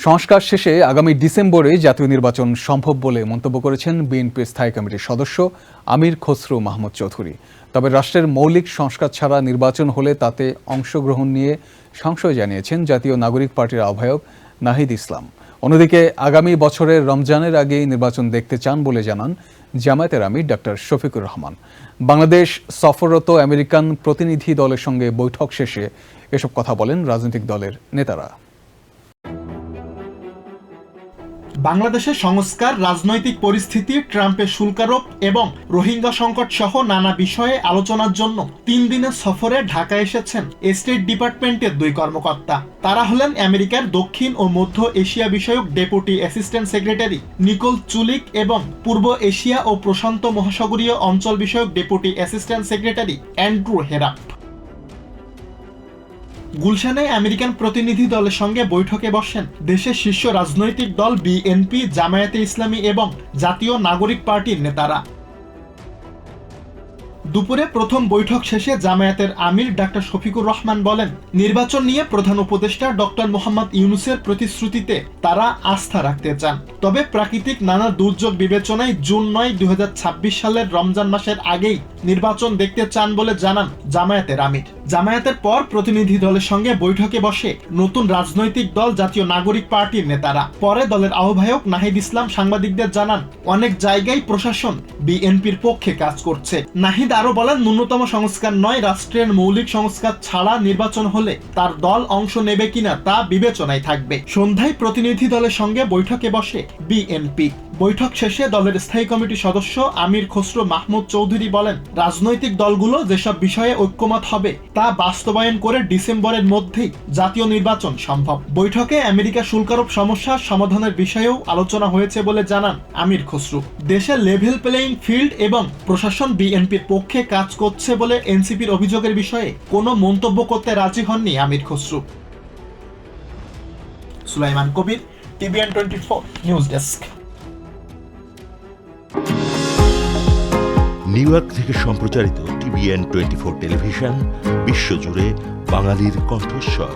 সংস্কার শেষে আগামী ডিসেম্বরে জাতীয় নির্বাচন সম্ভব বলে মন্তব্য করেছেন বিএনপির স্থায়ী কমিটির সদস্য আমির খসরু মাহমুদ চৌধুরী। তবে রাষ্ট্রের মৌলিক সংস্কার ছাড়া নির্বাচন হলে তাতে অংশগ্রহণ নিয়ে সংশয় জানিয়েছেন জাতীয় নাগরিক পার্টির আহ্বায়ক নাহিদ ইসলাম। অন্যদিকে আগামী বছরের রমজানের আগেই নির্বাচন দেখতে চান বলে জানান জামায়াতের আমির ডাক্তার শফিকুর রহমান। বাংলাদেশ সফররত আমেরিকান প্রতিনিধি দলের সঙ্গে বৈঠক শেষে এসব কথা বলেন রাজনৈতিক দলের নেতারা। বাংলাদেশের সংস্কার, রাজনৈতিক পরিস্থিতি, ট্রাম্পের শুল্ক আরোপ এবং রোহিঙ্গা সংকট সহ নানা বিষয়ে আলোচনার জন্য 3 দিনের সফরে ঢাকা এসেছেন স্টেট ডিপার্টমেন্টের 2 কর্মকর্তা। তারা হলেন আমেরিকার দক্ষিণ ও মধ্য এশিয়া বিষয়ক ডেপুটি অ্যাসিস্ট্যান্ট সেক্রেটারি নিকোল চুলিক এবং পূর্ব এশিয়া ও প্রশান্ত মহাসাগরীয় অঞ্চল বিষয়ক ডেপুটি অ্যাসিস্ট্যান্ট সেক্রেটারি অ্যান্ড্রু হেরাপ। গুলশানে আমেরিকান প্রতিনিধি দলের সঙ্গে বৈঠকে বসেন দেশের শীর্ষ রাজনৈতিক দল বিএনপি, জামায়াতে ইসলামী এবং জাতীয় নাগরিক পার্টির নেতারা। দুপুরে প্রথম বৈঠক শেষে জামায়াতের আমির ডাক্তার শফিকুর রহমান বলেন, নির্বাচন নিয়ে প্রধান উপদেষ্টা ডক্টর মোহাম্মদ ইউনূসের প্রতিশ্রুতিতে তারা আস্থা রাখতে চান। তবে প্রাকৃতিক নানা দুর্যোগ বিবেচনায় জুন 9, 2026 সালের রমজান মাসের আগেই নির্বাচন দেখতে চান বলে জানান জামায়াতের আমির। জামায়াতের পর প্রতিনিধি দলের সঙ্গে বৈঠকে বসে নতুন রাজনৈতিক দল জাতীয় নাগরিক পার্টির নেতারা। পরে দলের আহ্বায়ক নাহিদ ইসলাম সাংবাদিকদের জানান, অনেক জায়গায় প্রশাসন বিএনপির পক্ষে কাজ করছে। নাহিদ আরো বলেন, ন্যূনতম সংস্কার নয়, রাষ্ট্রের মৌলিক সংস্কার ছাড়া নির্বাচন হলে তার দল অংশ নেবে কিনা তা বিবেচনায় থাকবে। সন্ধ্যায় প্রতিনিধি দলের সঙ্গে বৈঠকে বসে বিএনপি। বৈঠক শেষে দলের স্থায়ী কমিটির সদস্য আমির খসরু মাহমুদ চৌধুরী বলেন, রাজনৈতিক দলগুলো যেসব বিষয়ে ঐক্যমত হবে তা বাস্তবায়ন করে ডিসেম্বরের মধ্যেই জাতীয় নির্বাচন সম্ভব। বৈঠকে আমেরিকা শুল্ক আরোপ সমস্যার সমাধানের বিষয়েও আলোচনা হয়েছে বলে জানান আমির খসরু। দেশে লেভেল প্লেইং ফিল্ড এবং প্রশাসন বিএনপির পক্ষে কাজ করছে বলে এনসিপির অভিযোগের বিষয়ে কোনো মন্তব্য করতে রাজি হননি আমির খসরু। সুলাইমান কবির, TVN 24 news desk. New York থেকে সম্প্রচারিত TVN 24 টেলিভিশন বিশ্বজুড়ে বাঙালির কণ্ঠস্বর।